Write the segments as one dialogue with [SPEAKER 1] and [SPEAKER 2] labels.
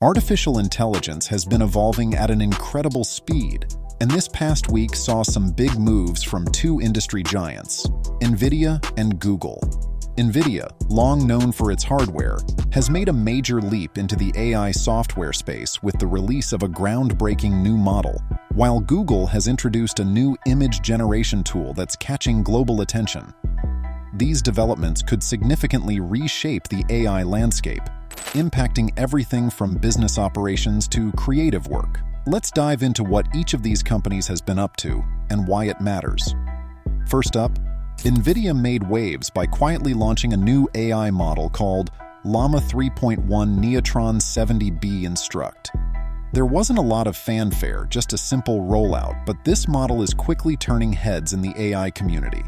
[SPEAKER 1] Artificial intelligence has been evolving at an incredible speed, and this past week saw some big moves from two industry giants, Nvidia and Google. Nvidia, long known for its hardware, has made a major leap into the AI software space with the release of a groundbreaking new model, while Google has introduced a new image generation tool that's catching global attention. These developments could significantly reshape the AI landscape, impacting everything from business operations to creative work. Let's dive into what each of these companies has been up to and why it matters. First up, Nvidia made waves by quietly launching a new AI model called Llama 3.1 Nemotron 70B Instruct. There wasn't a lot of fanfare, just a simple rollout, but this model is quickly turning heads in the AI community.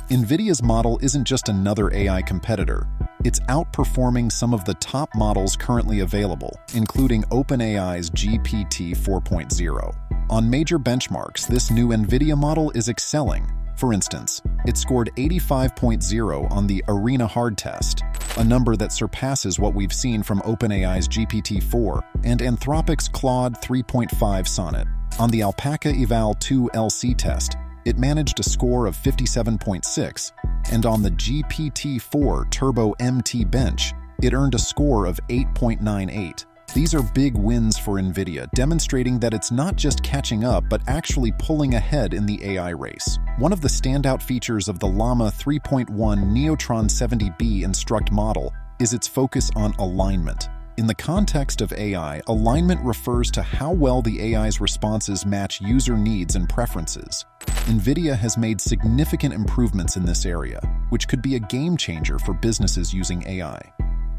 [SPEAKER 1] Nvidia's model isn't just another AI competitor, it's outperforming some of the top models currently available, including OpenAI's GPT-4o. On major benchmarks, this new Nvidia model is excelling. For instance, it scored 85.0 on the Arena Hard test, a number that surpasses what we've seen from OpenAI's GPT-4 and Anthropic's Claude 3.5 Sonnet. On the Alpaca Eval 2 LC test, it managed a score of 57.6, and on the GPT-4 Turbo MT bench, it earned a score of 8.98. These are big wins for Nvidia, demonstrating that it's not just catching up but actually pulling ahead in the AI race. One of the standout features of the Llama 3.1 Nemotron 70B Instruct model is its focus on alignment. In the context of AI, alignment refers to how well the AI's responses match user needs and preferences. Nvidia has made significant improvements in this area, which could be a game changer for businesses using AI.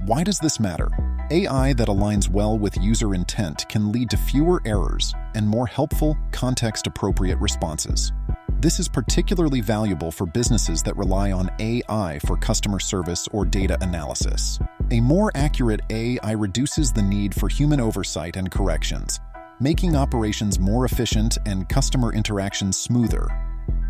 [SPEAKER 1] Why does this matter? AI that aligns well with user intent can lead to fewer errors and more helpful, context-appropriate responses. This is particularly valuable for businesses that rely on AI for customer service or data analysis. A more accurate AI reduces the need for human oversight and corrections, making operations more efficient and customer interactions smoother.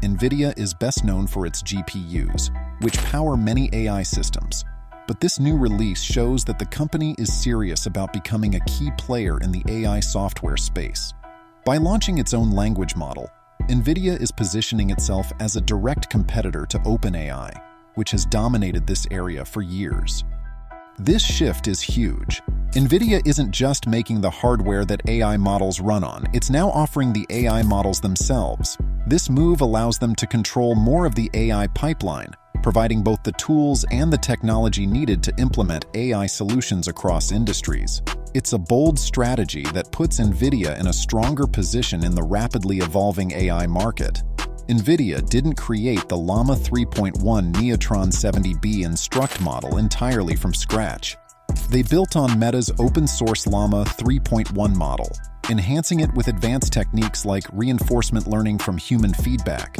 [SPEAKER 1] Nvidia is best known for its GPUs, which power many AI systems. But this new release shows that the company is serious about becoming a key player in the AI software space. By launching its own language model, Nvidia is positioning itself as a direct competitor to OpenAI, which has dominated this area for years. This shift is huge. Nvidia isn't just making the hardware that AI models run on, it's now offering the AI models themselves. This move allows them to control more of the AI pipeline, providing both the tools and the technology needed to implement AI solutions across industries. It's a bold strategy that puts Nvidia in a stronger position in the rapidly evolving AI market. Nvidia didn't create the Llama 3.1 Nemotron 70B Instruct model entirely from scratch. They built on Meta's open-source Llama 3.1 model, enhancing it with advanced techniques like reinforcement learning from human feedback.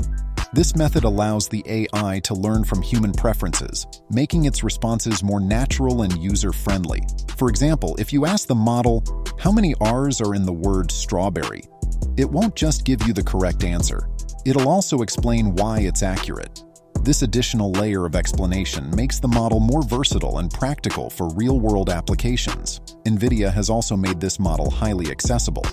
[SPEAKER 1] This method allows the AI to learn from human preferences, making its responses more natural and user-friendly. For example, if you ask the model, "How many R's are in the word strawberry?" it won't just give you the correct answer. It'll also explain why it's accurate. This additional layer of explanation makes the model more versatile and practical for real-world applications. Nvidia has also made this model highly accessible.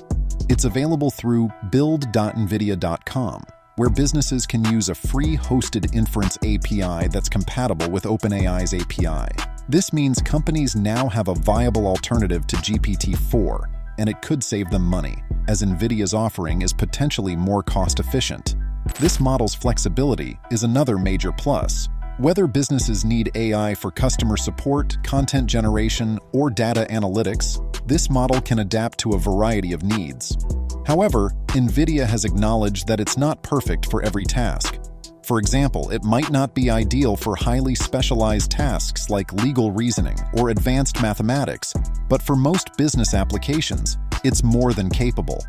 [SPEAKER 1] It's available through build.nvidia.com, where businesses can use a free hosted inference API that's compatible with OpenAI's API. This means companies now have a viable alternative to GPT-4, and it could save them money, as Nvidia's offering is potentially more cost-efficient. This model's flexibility is another major plus. Whether businesses need AI for customer support, content generation, or data analytics, this model can adapt to a variety of needs. However, Nvidia has acknowledged that it's not perfect for every task. For example, it might not be ideal for highly specialized tasks like legal reasoning or advanced mathematics, but for most business applications, it's more than capable.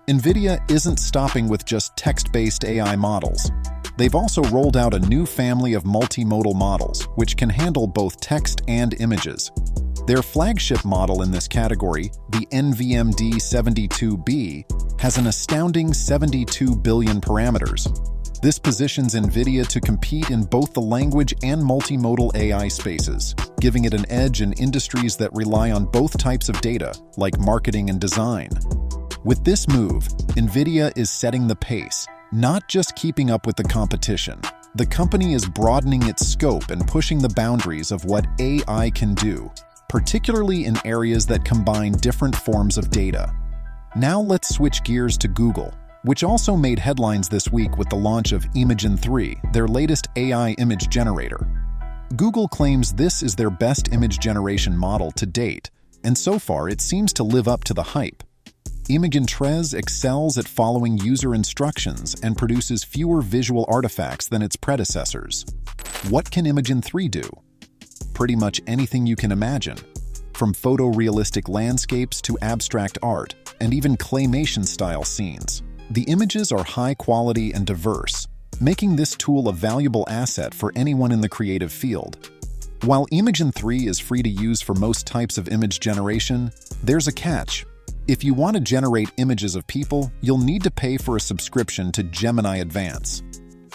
[SPEAKER 1] Nvidia isn't stopping with just text-based AI models. They've also rolled out a new family of multimodal models, which can handle both text and images. Their flagship model in this category, the NVMe 72B, has an astounding 72 billion parameters. This positions Nvidia to compete in both the language and multimodal AI spaces, giving it an edge in industries that rely on both types of data, like marketing and design. With this move, Nvidia is setting the pace, not just keeping up with the competition. The company is broadening its scope and pushing the boundaries of what AI can do, particularly in areas that combine different forms of data. Now let's switch gears to Google, which also made headlines this week with the launch of Imagen 3, their latest AI image generator. Google claims this is their best image generation model to date, and so far it seems to live up to the hype. Imagen 3 excels at following user instructions and produces fewer visual artifacts than its predecessors. What can Imagen 3 do? Pretty much anything you can imagine, from photorealistic landscapes to abstract art, and even claymation-style scenes. The images are high quality and diverse, making this tool a valuable asset for anyone in the creative field. While Imagen 3 is free to use for most types of image generation, there's a catch. If you want to generate images of people, you'll need to pay for a subscription to Gemini Advance.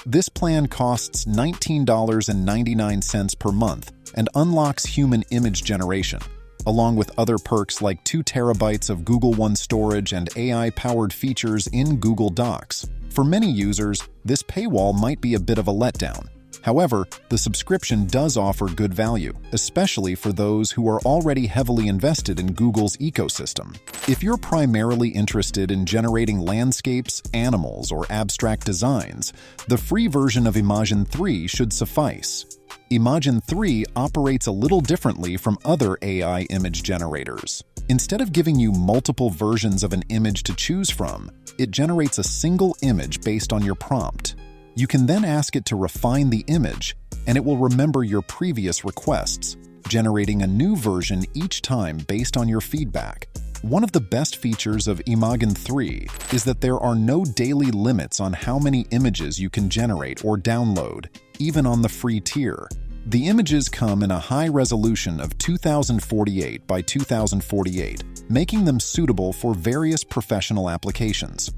[SPEAKER 1] This plan costs $19.99 per month and unlocks human image generation, along with other perks like 2 terabytes of Google One storage and AI-powered features in Google Docs. For many users, this paywall might be a bit of a letdown. However, the subscription does offer good value, especially for those who are already heavily invested in Google's ecosystem. If you're primarily interested in generating landscapes, animals, or abstract designs, the free version of Imagen 3 should suffice. Imagen 3 operates a little differently from other AI image generators. Instead of giving you multiple versions of an image to choose from, it generates a single image based on your prompt. You can then ask it to refine the image, and it will remember your previous requests, generating a new version each time based on your feedback. One of the best features of Imagen 3 is that there are no daily limits on how many images you can generate or download, even on the free tier. The images come in a high resolution of 2048 by 2048, making them suitable for various professional applications.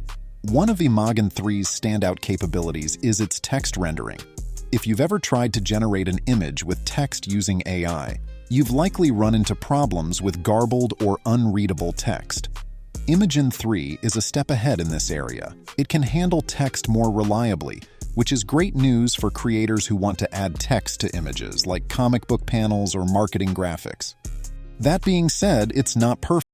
[SPEAKER 1] One of Imagen 3's standout capabilities is its text rendering. If you've ever tried to generate an image with text using AI, you've likely run into problems with garbled or unreadable text. Imagen 3 is a step ahead in this area. It can handle text more reliably, which is great news for creators who want to add text to images like comic book panels or marketing graphics. That being said, it's not perfect.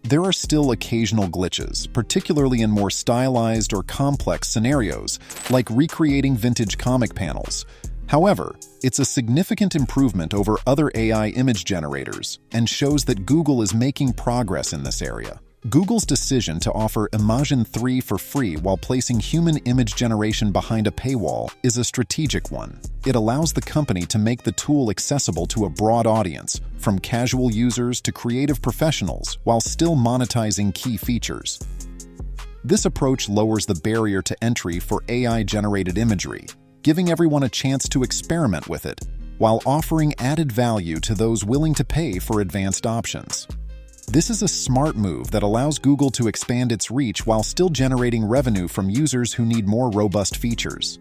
[SPEAKER 1] There are still occasional glitches, particularly in more stylized or complex scenarios, like recreating vintage comic panels. However, it's a significant improvement over other AI image generators and shows that Google is making progress in this area. Google's decision to offer Imagen 3 for free while placing human image generation behind a paywall is a strategic one. It allows the company to make the tool accessible to a broad audience, from casual users to creative professionals, while still monetizing key features. This approach lowers the barrier to entry for AI-generated imagery, giving everyone a chance to experiment with it, while offering added value to those willing to pay for advanced options. This is a smart move that allows Google to expand its reach while still generating revenue from users who need more robust features.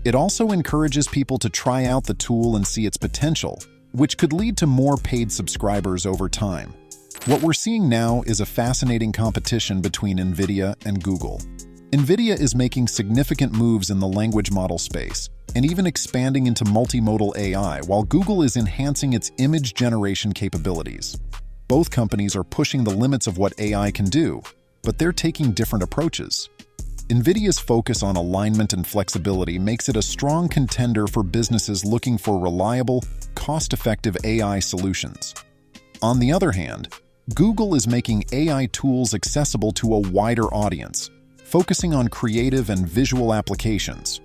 [SPEAKER 1] It also encourages people to try out the tool and see its potential, which could lead to more paid subscribers over time. What we're seeing now is a fascinating competition between Nvidia and Google. Nvidia is making significant moves in the language model space, and even expanding into multimodal AI, while Google is enhancing its image generation capabilities. Both companies are pushing the limits of what AI can do, but they're taking different approaches. Nvidia's focus on alignment and flexibility makes it a strong contender for businesses looking for reliable, cost-effective AI solutions. On the other hand, Google is making AI tools accessible to a wider audience, focusing on creative and visual applications.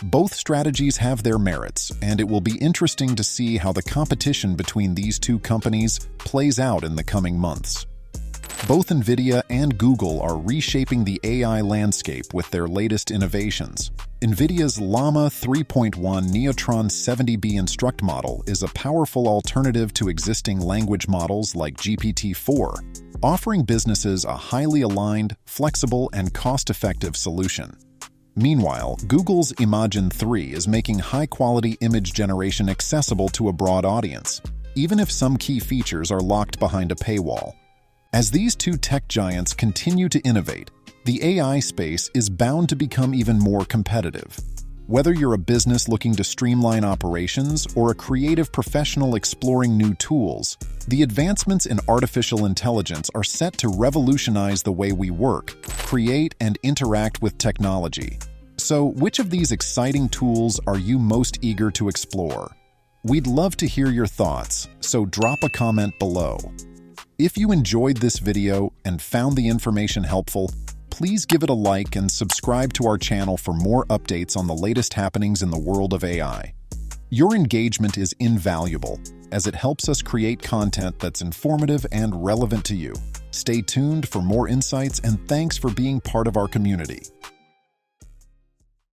[SPEAKER 1] Both strategies have their merits, and it will be interesting to see how the competition between these two companies plays out in the coming months. Both Nvidia and Google are reshaping the AI landscape with their latest innovations. Nvidia's Llama 3.1 Nemotron 70B Instruct model is a powerful alternative to existing language models like GPT-4, offering businesses a highly aligned, flexible, and cost-effective solution. Meanwhile, Google's Imagen 3 is making high-quality image generation accessible to a broad audience, even if some key features are locked behind a paywall. As these two tech giants continue to innovate, the AI space is bound to become even more competitive. Whether you're a business looking to streamline operations or a creative professional exploring new tools, the advancements in artificial intelligence are set to revolutionize the way we work, create, and interact with technology. So, which of these exciting tools are you most eager to explore? We'd love to hear your thoughts, so drop a comment below. If you enjoyed this video and found the information helpful, please give it a like and subscribe to our channel for more updates on the latest happenings in the world of AI. Your engagement is invaluable, as it helps us create content that's informative and relevant to you. Stay tuned for more insights, and thanks for being part of our community.